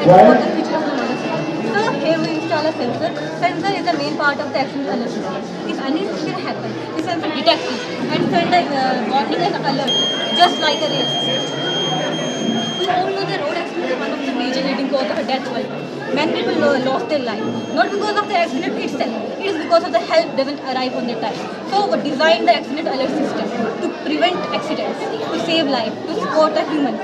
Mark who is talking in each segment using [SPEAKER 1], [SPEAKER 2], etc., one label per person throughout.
[SPEAKER 1] support the future of the modern city. So here we install a sensor. Sensor is the main part of the accident alert system. If anything happens, the sensor detects it and send a warning and alert, just like a real system. We all know the road accident is one of the major leading cause of death worldwide. Many people lost their life, not because of the accident itself, it is because of the help doesn't arrive on their time. So we designed the accident alert system to prevent accidents, to save life, to support the humans.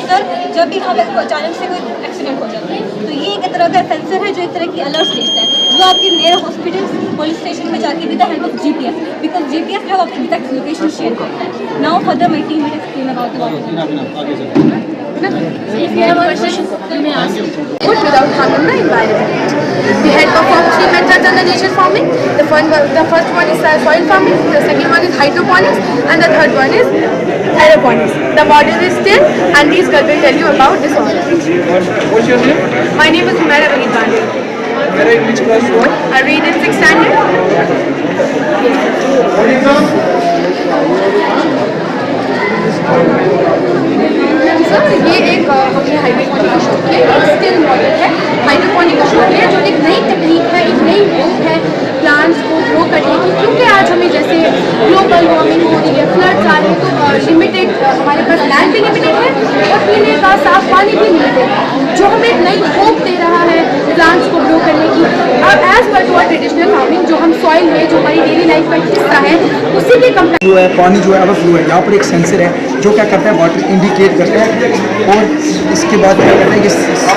[SPEAKER 1] Sir जब भी हमें अचानक से कोई accident हो जाता है तो ये एक तरह का सेंसर है जो एक तरह की अलर्ट देता है जो आपके नियर हॉस्पिटल पुलिस स्टेशन में जाके with the help of GPS because GPS जो आपकी एग्जैक्ट लोकेशन शेयर करता है. Now further my team will explain about what
[SPEAKER 2] If you have a question, you may ask. Good without harming the environment. We had performed 3 methods under nature farming. The first one is soil farming, the second one is hydroponics, and the third one is aeroponics. The model is still, and these girls will tell you about this all.
[SPEAKER 3] What's your name?
[SPEAKER 2] My name is Humaira Bagitani.
[SPEAKER 3] Humaira, in which class you are?
[SPEAKER 2] I read in 6th standard. Sir ये एक हमने hydroponic का शौक किया still model है. Hydroponic का शौक है जो एक नई तकनीक है, एक नई रूप है प्लांट्स को ग्रो करने की. क्योंकि आज हमें जैसे ग्लोबल वार्मिंग हो रही है, फ्लड्स आ रहे हैं, तो लिमिटेड हमारे पास लैंड भी लिमिटेड है और पीने का साफ पानी भी लिमिटेड है जो हमें एक नई होप दे रहा है प्लांट्स को ग्रो करने की. और as per to our traditional farming जो हम सॉइल में जो हमारी डेली लाइफ का हिस्सा है उसी के कंपेयर
[SPEAKER 4] जो है पानी जो है अब फ्लो है. यहाँ पर एक सेंसर है जो क्या करता है वाटर इंडिकेट करता है और इसके बाद क्या करता है कि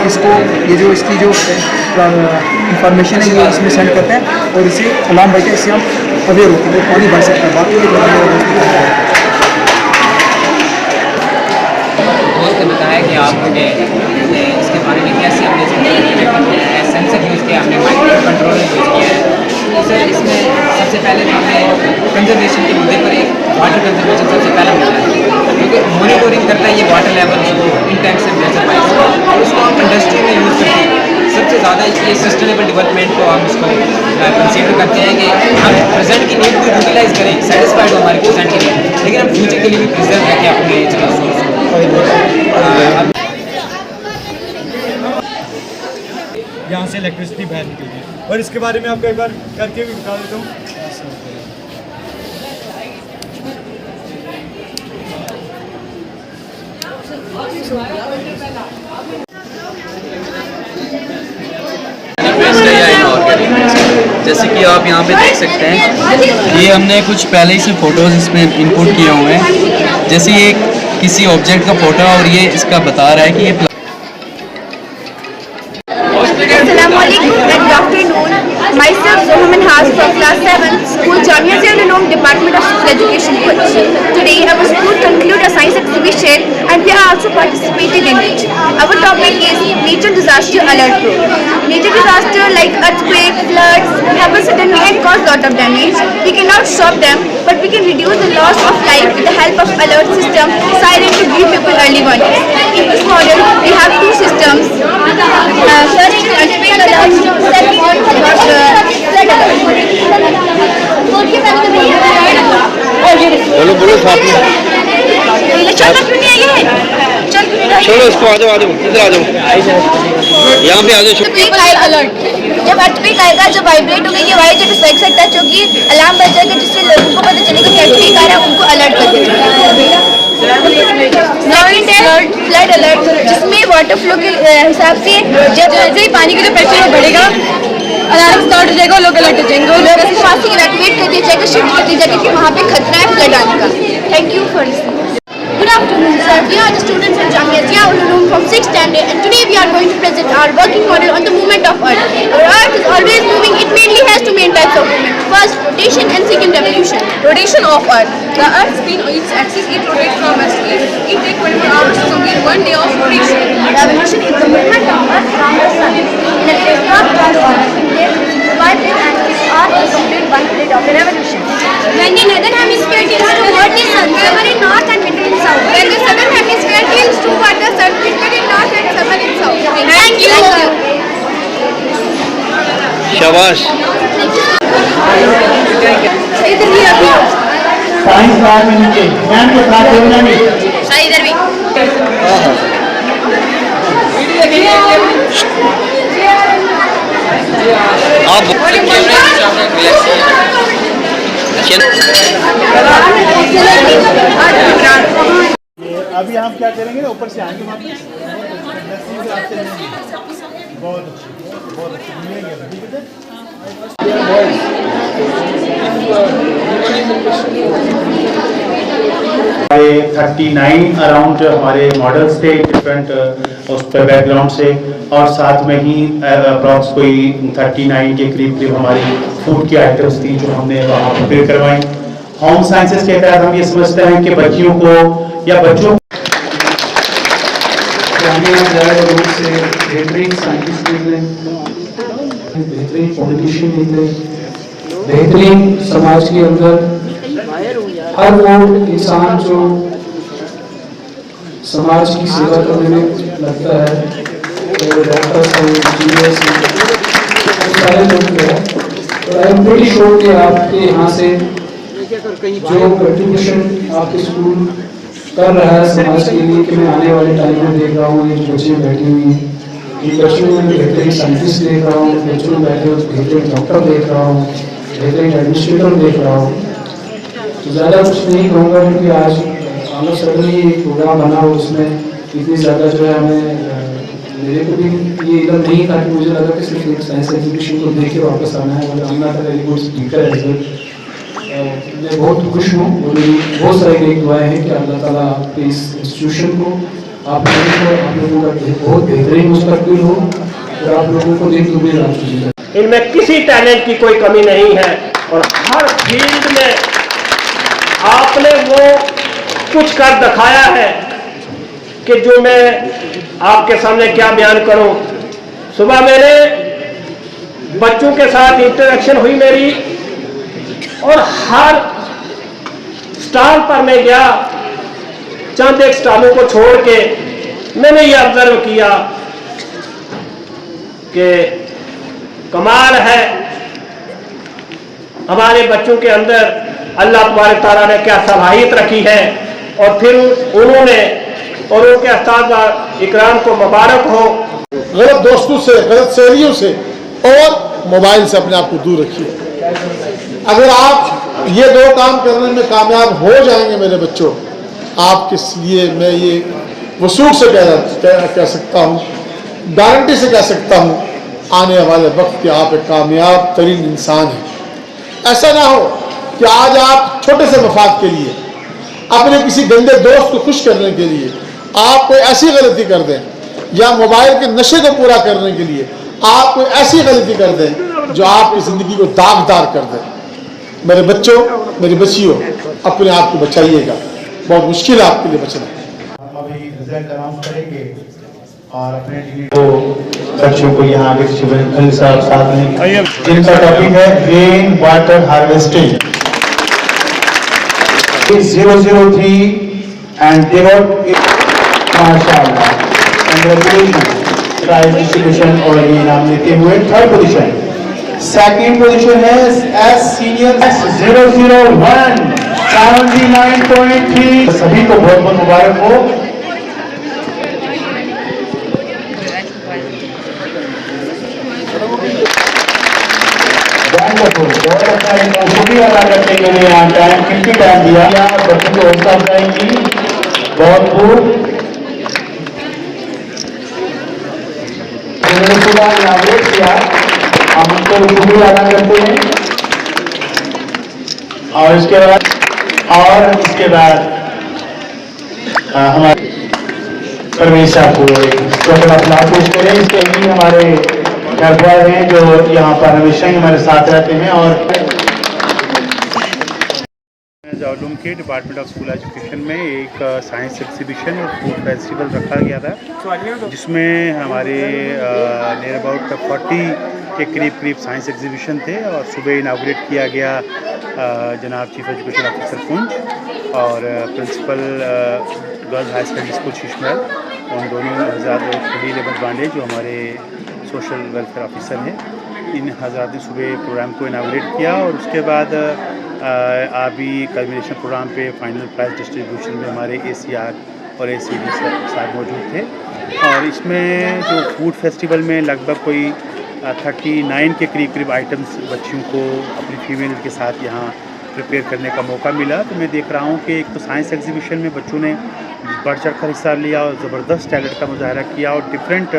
[SPEAKER 4] इसको ये जो इसकी जो इंफॉर्मेशन है ये इसमें सेंड करता है और इसे अलार्म बजता है. इससे हम अवेयर होते हैं पानी बढ़ सकता है. बाकी ये
[SPEAKER 5] दोस्त ने बताया कि आपने इसके बारे में कैसे हमने सेंसर यूज़ किया, हमने माइक्रो कंट्रोलर यूज़ किया है. तो सर इसमें सबसे पहले तो हमें कंजर्वेशन के मुद्दे पर एक वाटर कंजर्वेशन सबसे पहला मुद्दा है क्योंकि मॉनिटरिंग करता है ये वाटर लेवल इन टाइम से मेजर वाइज और उसको हम इंडस्ट्री में यूज़ करते हैं. सबसे ज़्यादा ये सस्टेनेबल डेवलपमेंट को हम इसको कंसीडर करते हैं कि हम प्रेजेंट की नीड को यूटिलाइज करें, सेटिस्फाइड हो हमारे प्रेजेंट की नीड, लेकिन हम फ्यूचर के लिए भी प्रिजर्व रखें अपने रिसोर्स को.
[SPEAKER 3] यहाँ से इलेक्ट्रिसिटी बाहर निकलती है और इसके बारे में आपको एक बार करके भी बता देता हूँ.
[SPEAKER 6] जैसे कि आप यहाँ पे देख सकते हैं ये हमने कुछ पहले ही से फ़ोटोज़ इसमें इनपुट किए हुए हैं. जैसे ये किसी ऑब्जेक्ट का फ़ोटो है और ये इसका बता रहा है कि ये
[SPEAKER 2] Myself Zohaman Haas from class 7 school Jamia Zia Ulum Department of Physical Education Kutch. Today our school concluded a science exhibition and we are also participated in it. Our topic is nature disaster alert pro. Nature disaster like earthquake, floods happen suddenly and cause lot of damage. We cannot stop them but we can reduce the loss of life with the help of alert system siren to give people early warning. In this model we have 2 systems. First earthquake alert, second flood alert.
[SPEAKER 7] बोलो साथ में.
[SPEAKER 2] चल क्यों नहीं आई है? चल क्यों नहीं आई?
[SPEAKER 7] चलो इसको आ जाओ इधर आ जाओ यहाँ पे आ जाओ.
[SPEAKER 2] अलर्ट जब अर्थक्वेक आएगा जब वाइब्रेट होगी ये वायर जब साइड से टच होगी अलार्म बज जाएगा जिससे लोगों को पता चलेगा कि अर्थक्वेक आ रहा है उनको अलर्ट कर देगा. फ्लड अलर्ट जिसमें वाटर फ्लो के हिसाब से जब जैसे ही पानी का जो प्रेशर बढ़ेगा अलार्म स्टार्ट हो जाएगा, लोग अलर्ट हो जाएंगे और लोग ऐसे पास से इवैक्यूएट कर दिया जाएगा, शिफ्ट कर दिया जाएगा कि वहाँ पे खतरा है फ्लड आने का. Thank you for listening. Good afternoon, sir. We are the students of Jamia Zia Ulum from 6th standard and today we are going to present our working model on the movement of Earth. Our Earth is always moving. It mainly has 2 main types of movement. First, rotation and second, revolution. Rotation of Earth. The Earth spins on its axis. It rotates from west to east. It takes 24 hours to complete 1 day of rotation. Revolution is the movement of Earth around the sun. In a spacecraft called Earth, it takes 5 days and 6 hours to complete 1 day of the revolution. When the northern hemisphere tilts toward the sun, summer in north and winter in south. When the southern hemisphere tilts toward the sun, winter in north and summer in south. Thank you.
[SPEAKER 7] शाबाश.
[SPEAKER 3] Science lab में नीचे ma'am के साथ बोलना नहीं.
[SPEAKER 2] सही इधर भी.
[SPEAKER 8] अभी हम क्या करेंगे ना, ऊपर से आएंगे वापस बहुत अच्छे मिलेंगे, ठीक है। 39 अराउंड हमारे मॉडल्स थे डिफरेंट उस पर बैकग्राउंड से, और साथ में ही अप्रॉक्स कोई 39 के करीब हमारी फूड की आइटम्स थी जो हमने वहाँ प्रिपेयर करवाई। होम साइंसेस के तहत हम ये समझते हैं कि बच्चियों को या बच्चों
[SPEAKER 4] रूप से बेहतरीन साइंटिस्ट निकले, बेहतरीन पॉलिटिशियन निकले, बेहतरीन समाज के अंदर हर वो इंसान जो समाज की सेवा करने में लगता है, तो डॉक्टर्स हैं, इंजीनियर्स हैं, सारे लोग हैं। तो आई एम प्रीटी श्योर कि आपके यहाँ से जो कंट्रीब्यूशन आपके स्कूल कर रहा है समाज के लिए, कि मैं आने वाले टाइम में देख रहा हूँ ये जो बच्चे बैठी हुई हैं, इन बच्चों में बेहतरीन साइंटिस्ट देख रहा हूँ, बच्चों में बैठे हुए बेहतरीन डॉक्टर देख रहा हूँ, बेहतरीन एडमिनिस्ट्रेटर देख रहा हूँ। तो ज़्यादा कुछ नहीं कहूँगा, क्योंकि आज आमद सडनली एक प्रोग्राम बना हो, उसमें इतनी ज़्यादा जो है हमें, मेरे को भी ये इधर नहीं था कि मुझे लगा कि सिर्फ एक साइंस एग्जीबिशन को देख के वापस आना है, और आना था very good speaker as well. मैं बहुत खुश हूँ, और मेरी बहुत सारी नई दुआएं हैं कि अल्लाह ताला आपके इस इंस्टीट्यूशन को, आप लोगों का बहुत बेहतरीन मुस्तकबिल हो, और आप लोगों को दिन दुगनी रात चुकी।
[SPEAKER 8] इनमें किसी टैलेंट की कोई कमी नहीं है, और हर फील्ड में आपने वो कुछ कर दिखाया है कि जो मैं आपके सामने क्या बयान करूं। सुबह मेरे बच्चों के साथ इंटरेक्शन हुई मेरी, और हर स्टॉल पर मैं गया, चंद एक स्टॉलों को छोड़ के मैंने ये ऑब्जर्व किया कि कमाल है हमारे बच्चों के अंदर अल्लाह तबारक तआला ने क्या सलाहियत रखी है, और फिर उन्होंने और उनके उस्ताद इकराम को मुबारक हो।
[SPEAKER 9] गलत दोस्तों से, गलत सहेलियों से और मोबाइल से अपने आप को दूर रखिए। अगर आप ये दो काम करने में कामयाब हो जाएंगे मेरे बच्चों, आपके लिए मैं ये वसूख से कह सकता हूँ, गारंटी से कह सकता हूँ, आने वाले वक्त के आप एक कामयाब तरीन इंसान हैं। ऐसा ना हो कि आज आप छोटे से मफाद के लिए, अपने किसी गंदे दोस्त को खुश करने के लिए आप कोई ऐसी गलती कर दें, या मोबाइल के नशे को पूरा करने के लिए आप कोई ऐसी गलती कर दें जो आपकी ज़िंदगी को दागदार कर दे। मेरे बच्चों, मेरी बच्चियों, अपने आप को बचाइएगा, बहुत मुश्किल है आपके लिए बचना।
[SPEAKER 8] हम अभी रिजल्ट अनाउंस करेंगे, और अपने तो बच्चों को यहाँ आगे शिवरंजन साहब साथ में, जिनका टॉपिक है rain water harvesting 003, and they got माशाअल्लाह, कांग्रेचुलेशन, प्राइज डिस्ट्रीब्यूशन और ये इनाम लेते हुए 3rd पोजीशन। सेकंड पोजीशन है एस सीनियर 001 79.3। सभी को बहुत बहुत मुबारक हो। बहुत अच्छा शुक्रिया अदा करने के लिए यहाँ टाइम कितनी टाइम दिया, बच्चों को हौसला अफजाई की, बहुत खूब। उन्होंने सुबह इनाग्रेट किया, हम उनको शुक्रिया अदा करते हैं। और इसके बाद हमारे परवेश साहब को एक अपलास पेश करें। इसके लिए हमारे घर हैं जो यहाँ पर हमेशा ही हमारे साथ रहते हैं। और जालूम के डिपार्टमेंट ऑफ स्कूल एजुकेशन में एक साइंस एग्जीबिशन और फूड फेस्टिवल रखा गया था, जिसमें हमारे नियर अबाउट 40 के करीब साइंस एग्जीबिशन थे। और सुबह इनाग्रेट किया गया जनाब चीफ एजुकेशन ऑफिसर कुंज और principal girls high secondary school Sheeshmahal, उन दोनों हज़रात खलील अहमद बांडे जो हमारे सोशल वेलफेयर ऑफिसर हैं, इन हज़रात ने सुबह प्रोग्राम को इनाग्रेट किया। और उसके बाद अभी कल्मिनेशन प्रोग्राम पे फाइनल प्राइज डिस्ट्रीब्यूशन में हमारे ACR और ACD साहब मौजूद थे। और इसमें जो फूड फेस्टिवल में लगभग कोई 39 के करीब आइटम्स बच्चियों को अपनी फीमेल के साथ यहाँ प्रिपेयर करने का मौका मिला। तो मैं देख रहा हूँ कि एक तो साइंस एग्जीबिशन में बच्चों ने बढ़ चढ़ कर हिस्सा लिया और ज़बरदस्त टैलेंट का मुजाहरा किया और डिफरेंट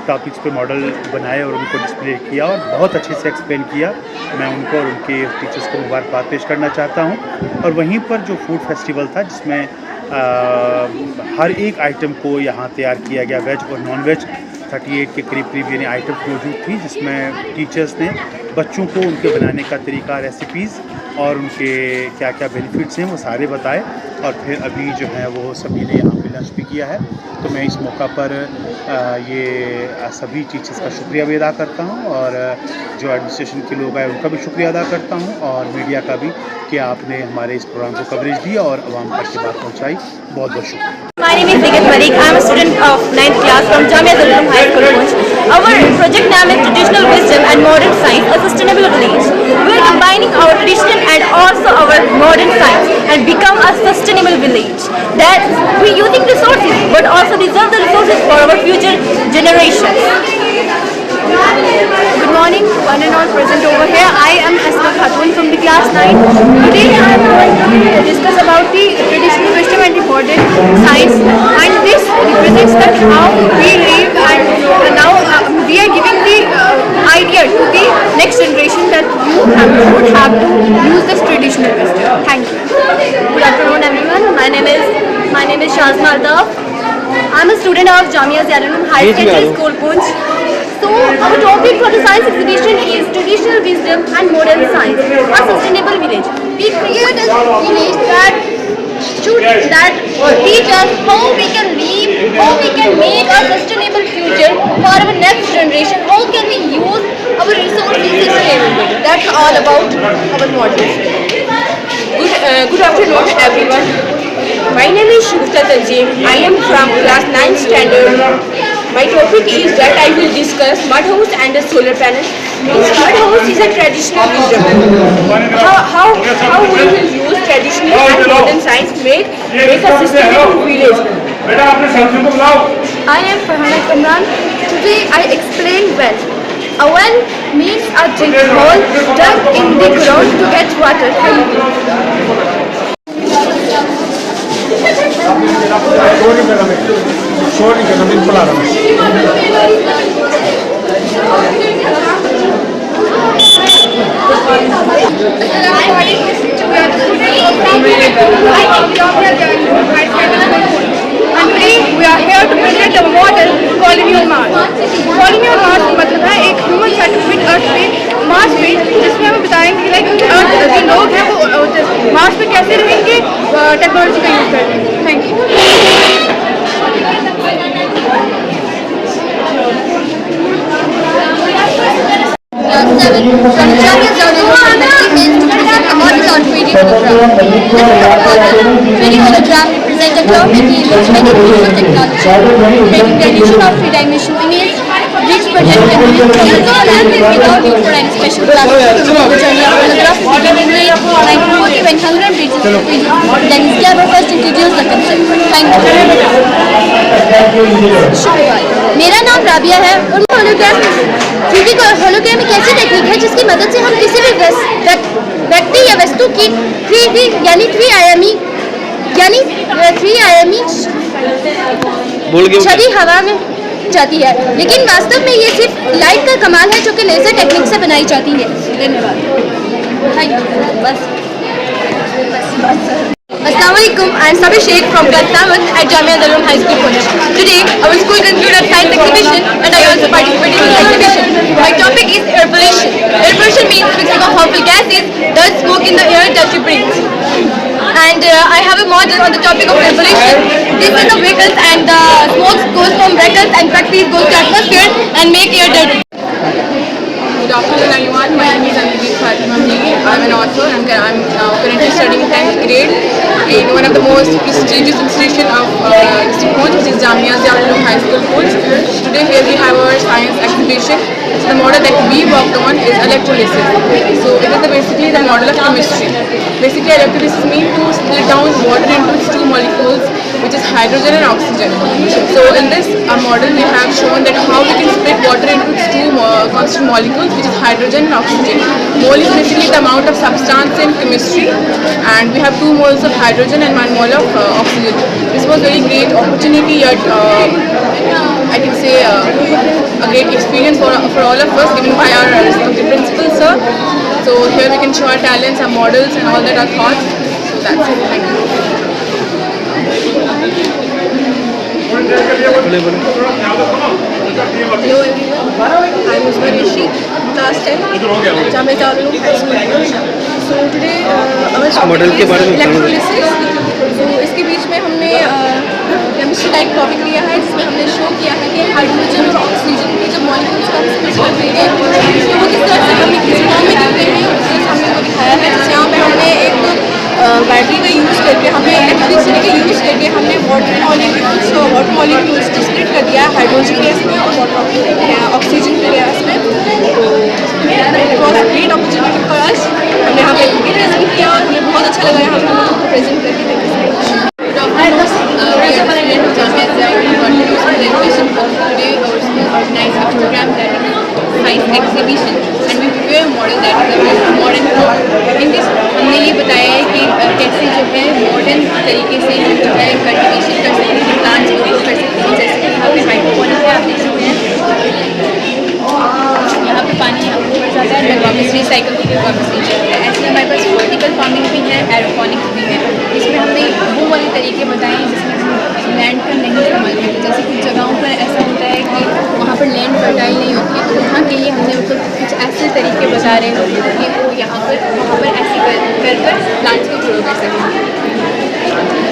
[SPEAKER 8] टॉपिक्स पे मॉडल बनाए और उनको डिस्प्ले किया और बहुत अच्छे से एक्सप्लेन किया। मैं उनको और उनके टीचर्स को मुबारकबाद पेश करना चाहता हूँ। और वहीं पर जो फूड फेस्टिवल था जिसमें हर एक आइटम को यहाँ तैयार किया गया, वेज और नॉन वेज 38 के करीब यानी आइटम्स मौजूद थी, जिसमें टीचर्स ने बच्चों को उनके बनाने का तरीका, रेसिपीज़ और उनके क्या क्या बेनिफिट्स हैं वो सारे बताए। और फिर अभी जो है वो सभी ने यहाँ पे लंच भी किया है। तो मैं इस मौका पर ये सभी टीचर्स का शुक्रिया भी अदा करता हूँ और जो एडमिनिस्ट्रेशन के लोग आए उनका भी शुक्रिया अदा करता हूँ और मीडिया का भी कि आपने हमारे इस प्रोग्राम को कवरेज दिया और आवाम तक की बात पहुँचाई। बहुत बहुत शुक्रिया।
[SPEAKER 2] My name is Niket Parikh. I am a student of 9th class from Jamia Darul High School, Poonch. Our project name is Traditional Wisdom and Modern Science, a Sustainable Village. We are combining our traditional and also our modern science and become a sustainable village. That we using resources but also reserve the resources for our future generations. Good morning, one and all present over here. I am Asma Khatun from the class 9. Today I am going to discuss about the traditional wisdom and the modern science, and this represents that how we live, and now we are giving the idea to the next generation that you would have to use this traditional wisdom. Thank you. Good afternoon everyone. My name is Shazma Altaf. I am a student of Jamia Darul High School, Poonch. So our topic for the science exhibition is Traditional Wisdom and Modern Science, a Sustainable Village. We create a village that teach us how we can live, how we can make a sustainable future for our next generation, how can we use our resources sustainably. That's all about our model.
[SPEAKER 10] Good afternoon everyone. My name is Shugufta Tanzim. I am from class 9th standard. My topic is that I will discuss mud house and the solar panel. Mud house is a traditional wisdom. How we will use traditional and modern science make a sustainable village.
[SPEAKER 2] I am Farhana Kamran. Today I explain well. A well means a deep hole dug in the ground to get water. Thank you. And today we are here to present a model colony on Mars. Colony on Mars का मतलब है एक human settlement अर्थ पे, Mars पे, जिसमें हमें बताएंगे like earth जो लोग हैं वो मार्स पे कैसे रहेंगे टेक्नोलॉजी का यूज करके। Thank you.
[SPEAKER 11] Hologram represents a cloud material many pieces of technology, making the illusion of three-dimensional image, which project can be from the land without need for any special glasses. The journey of holography began in late 1940 when Hologram bridges between then Scalper first introduced the concept. Thank you. मेरा नाम राबिया है और hologram एक ऐसी technique है जिसकी मदद से हम किसी भी व्यक्ति या वस्तु की 3D यानी थ्री आयामी छवि हवा में जाती है, लेकिन वास्तव में ये सिर्फ लाइट का कमाल है जो कि लेजर टेक्निक से बनाई जाती है। धन्यवाद। Thank you. बस।
[SPEAKER 2] Assalamualaikum, I am Sabi Sheikh from class 7th at Jamia Darul High School, Poonch. Today, our school concluded a science exhibition and I also participated in the exhibition. My topic is air pollution. Air pollution means mixing of harmful gases, dust, smoke in the air that we breathe. And I have a model on the topic of air pollution. This is the vehicles and the smoke goes from vehicles and factories goes to atmosphere and make air dirty.
[SPEAKER 10] Good afternoon everyone. My name is Anjali Fatima Mili. I am an author and I am currently studying 10th grade in one of the most prestigious institutions of Poonch, which is Jamia Darul High School, Poonch. Today here we have our science exhibition. So the model that we worked on is electrolysis. So it is basically the model of chemistry. Basically electrolysis means to split down water into its two molecules, which is hydrogen and oxygen. So in this model we have shown that how we can split water into its two constant molecules, which is hydrogen and oxygen. Mole is basically the amount of substance in chemistry, and we have 2 moles of hydrogen and 1 mole of oxygen. This was very great opportunity, yet I can say a great experience for all of us, given by our respective principal sir. So here we can show our talents, our models and all that are thought. So that's it. Thank you.
[SPEAKER 2] Hello everyone, I'm Uzma Rishi, class 10, Jamia Darul Uloom High School. So today our topic is electrolysis. So इसके बीच में हमने chemistry का एक topic लिया है, जिसमें हमने show किया है कि हाइड्रोजन और ऑक्सीजन के जब मॉलिक्यूल्स का स्प्लिट करते हैं तो वो किस तरह से हमें किस फॉर्म में दिखते हैं, उससे हमने वो दिखाया है। जैसे यहाँ पे हमने एक बैटरी का यूज़ करके, हमने इलेक्ट्रिसिटी का यूज़ करके हमने वाटर मॉलिक्यूल्स को स्प्लिट कर दिया हाइड्रोजन गैस में और ऑक्सीजन के गैस में। It was a great opportunity for us. हमने यहाँ पे प्रेजेंट किया और हमें बहुत अच्छा लगा यहाँ पे हम लोगों को प्रेजेंट करके। Thank you so
[SPEAKER 12] exhibition and we prepare a model that is the modern form. In this हमने ये बताया है कि कैसे जो है मॉडर्न तरीके से जो है कल्टिवेशन कर सकते हैं, प्लांट्स को यूज कर सकते हैं। जैसे कि यहाँ पे हाइड्रोपोनिक्स में आप देख सकते हैं, यहाँ पे पानी ऊपर जाता है, वापस रिसाइकल होकर वापस नीचे आता है। ऐसे हमारे पास वर्टिकल फार्मिंग भी है, एरोपोनिक्स भी है। इसमें हमने वो वाले तरीके बताए हैं जिसमें लैंड का नहीं इस्तेमाल करते। जैसे कुछ जगहों पर ऐसा होता है कि वहाँ पर लैंड फर्टाइल नहीं होती है, तो वहाँ के लिए हमने उनको कुछ ऐसे तरीके बता रहे हैं कि वो यहाँ पर वहाँ पर ऐसे कर प्लांट्स को ग्रो कर सकें।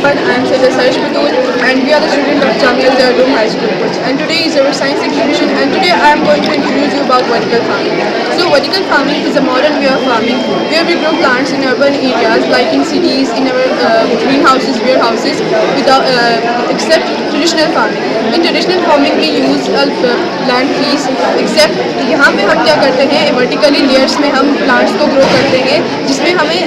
[SPEAKER 10] But I am Sajjad Sarsh Batul and we are the students of Jamia Darul Uloom High School. And today is our science exhibition, and today I am going to introduce you about vertical farming. So vertical farming is a modern way of farming where we grow plants in urban areas like in cities, in our greenhouses, warehouses, without except traditional farming. In traditional farming we use land trees, except यहाँ पे हम क्या करते हैं, vertically layers में हम plants को grow करते हैं, जिसमें हमें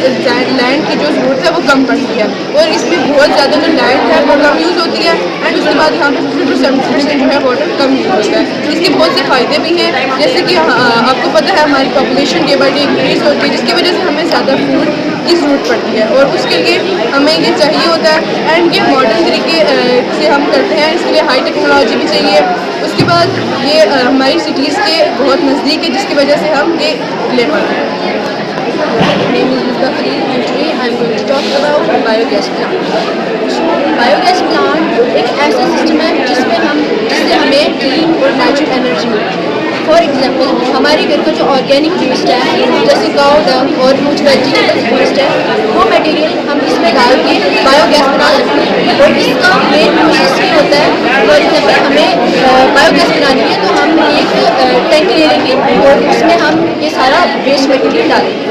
[SPEAKER 10] land की जो ज़रूरत है वो कम पड़ती है और इसमें बहुत ज़्यादा जो लैंड है वो कम यूज़ होती है। एंड उसके बाद यहाँ पे 50% जो है वाटर कम यूज़ होता है। इसके बहुत से फ़ायदे भी हैं, जैसे कि आपको पता है हमारी population day by day increase होती है, जिसकी वजह से हमें ज़्यादा फूड की ज़रूरत पड़ती है और उसके लिए हमें ये चाहिए होता है। एंड ये मॉडर्न तरीके से हम करते हैं, इसके लिए हाई टेक्नोलॉजी भी चाहिए। उसके बाद ये हमारी सिटीज़ के बहुत नज़दीक है, जिसकी वजह से हम ये ले पाते हैं।
[SPEAKER 2] My name is Muzda Fareed and today I am going to talk about biogas plant. Biogas plant एक ऐसा सिस्टम है जिससे हमें क्लीन और नेचुरल एनर्जी मिलती है। फॉर एग्जाम्पल हमारे घर का जो ऑर्गेनिक वेस्ट है, जैसे काउ डंग और कुछ वेजिटेबल्स वेस्ट है, वो मटेरियल हम इसमें डाल के बायोगैस बना सकते हैं। और इसका मेन प्रोसेस ये होता है, फॉर एग्जाम्पल हमें बायोगैस बनानी है तो हम एक टैंक ले लेंगे और उसमें हम ये सारा वेस्ट मटेरियल डालेंगे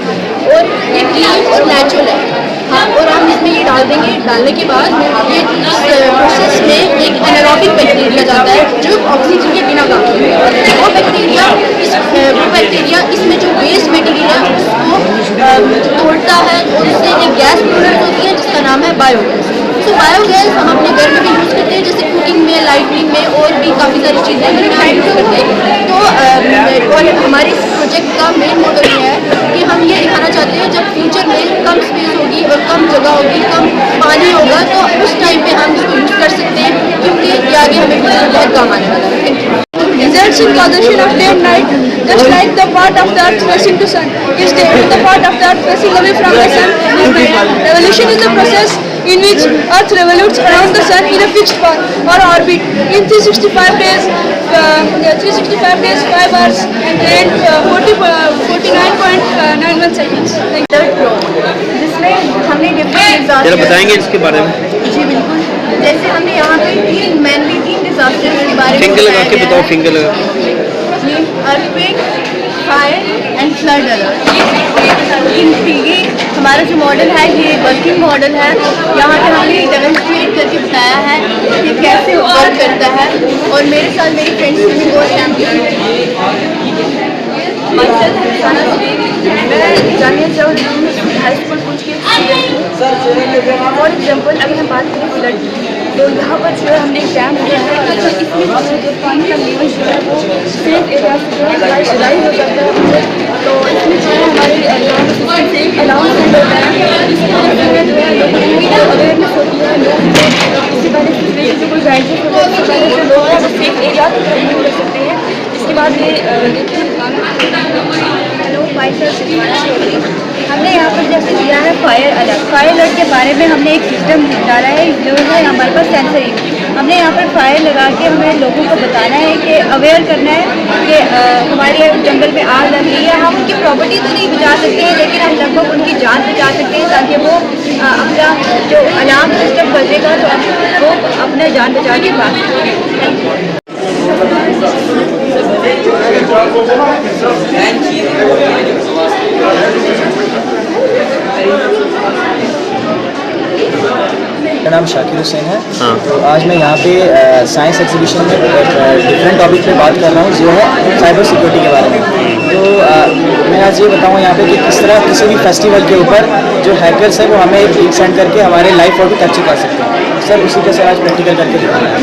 [SPEAKER 2] और ये क्लीन और नेचुरल है। हाँ, और हम इसमें ये डाल देंगे। डालने के बाद ये इस प्रोसेस में एक एनारोबिक बैक्टीरिया जाता है जो ऑक्सीजन के बिना काम करता है। वो बैक्टीरिया इसमें जो वेस्ट मटेरियल है उसको तोड़ता है और उससे एक गैस प्रोडक्ट होती है जिसका नाम है बायोगैस। तो बायोगैस हम अपने घर में भी यूज़ करते हैं, जैसे कुकिंग में, लाइटिंग में और भी काफ़ी सारी चीज़ें हम यूज़ करते हैं। तो और हमारे इस प्रोजेक्ट का मेन मॉडल ये है कि हम ये दिखाना चाहते हैं जब फ्यूचर में कम स्पेस होगी और कम जगह होगी, कम पानी होगा, तो उस टाइम पे हम इसको यूज़ कर सकते हैं, क्योंकि ये आगे हमें फ्यूचर बहुत काम आने वाला है। Results in causation of day and night, just like the part of the earth facing to sun is day and the part of the earth facing away from the sun is night. Revolution is the process in which earth revolutes around the sun in a fixed path or orbit in 365 days, 5 hours and 49.91 seconds.
[SPEAKER 12] जिसमें हमने different
[SPEAKER 7] जरा बताएंगे इसके बारे में।
[SPEAKER 12] जी बिल्कुल, जैसे हमने यहाँ पे 3 डिजास्टर्स के बारे में
[SPEAKER 7] फिंगर लगा के बताओ, फिंगर लगा
[SPEAKER 12] जी, earthquake, fire and flood alert. ये हमारा जो मॉडल है ये वर्किंग मॉडल है। यहाँ पे हमने डेमोन्स्ट्रेट करके बताया है कि कैसे वर्क करता है और मेरे साथ मेरी फ्रेंड्स भी बहुत फैमिली मैं जामिया दारुल उलूम हाई स्कूल कुछ के। फॉर एग्जाम्पल अगर हम बात करें फ्लड की,
[SPEAKER 2] तो यहाँ पर जो है हमने एक डैम लिया है, तो इसमें जो पानी का लेवल जो है वो सेफ एरिया से जो है राइज हो जाता है। तो इसमें जो है हमारे अलाउंस सेंटर है, इसमें जो है लोगों को अवेयरनेस होती है, लोग इससे पहले सिचुएशन जो कोई राइजेस होता है उससे पहले जो लोग हैं वो सेफ एरिया की तरफ मूव कर सकते हैं। इसके बाद ये
[SPEAKER 11] हमने यहाँ पर जैसे दिया है फायर अलर्ट के बारे में हमने एक सिस्टम डाला है जो है हमारे पास सेंसर है। हमने यहाँ पर फायर लगा के हमें लोगों को बताना है कि अवेयर करना है कि हमारे जंगल में आग लग रही है। हम उनकी प्रॉपर्टी तो नहीं बचा सकते हैं, लेकिन हम लगभग उनकी जान बचा सकते हैं ताकि वो अपना जो अलार्म सिस्टम बजेगा तो वो अपना जान बचा के बात करें।
[SPEAKER 13] मेरा नाम शाकिर हुसैन है। तो आज मैं यहाँ पे साइंस एग्जीबिशन में डिफरेंट टॉपिक पे बात कर रहा हूँ जो है साइबर सिक्योरिटी के बारे में। तो मैं आज ये बताऊँ यहाँ पे कि किस तरह किसी भी फेस्टिवल के ऊपर जो हैकर्स हैं वो हमें एक लिंक सेंड करके हमारे लाइव फोटो कैप्चर कर सकते हैं। सर उसी के सर आज प्रैक्टिकल करके दिखाना है।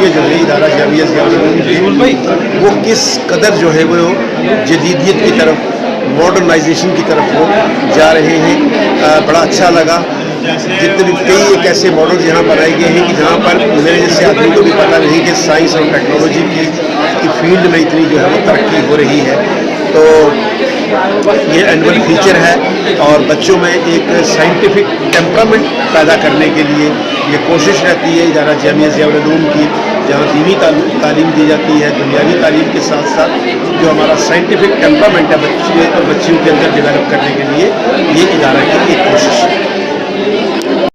[SPEAKER 14] ये जो है इदारा जामिया वो किस कदर जो है वो जदीदियत की तरफ, मॉडर्नाइजेशन की तरफ वो जा रहे हैं। बड़ा अच्छा लगा जितने भी कई एक ऐसे मॉडल यहाँ बनाए गए हैं कि जहाँ पर मेरे जैसे आदमी को भी पता नहीं कि साइंस और टेक्नोलॉजी की फील्ड में इतनी जो है वो तरक्की हो रही है। तो ये एनुअल फीचर है और बच्चों में एक साइंटिफिक टेम्परामेंट पैदा करने के लिए ये कोशिश रहती है इदारा जामिया ज़ियाउल उलूम की, जहाँ दीनी तालीम दी जाती है, दुनियावी तालीम के साथ साथ जो हमारा साइंटिफिक टेम्परामेंट है बच्चे और बच्चियों के अंदर डेवलप करने के लिए ये इदारा की एक कोशिश है।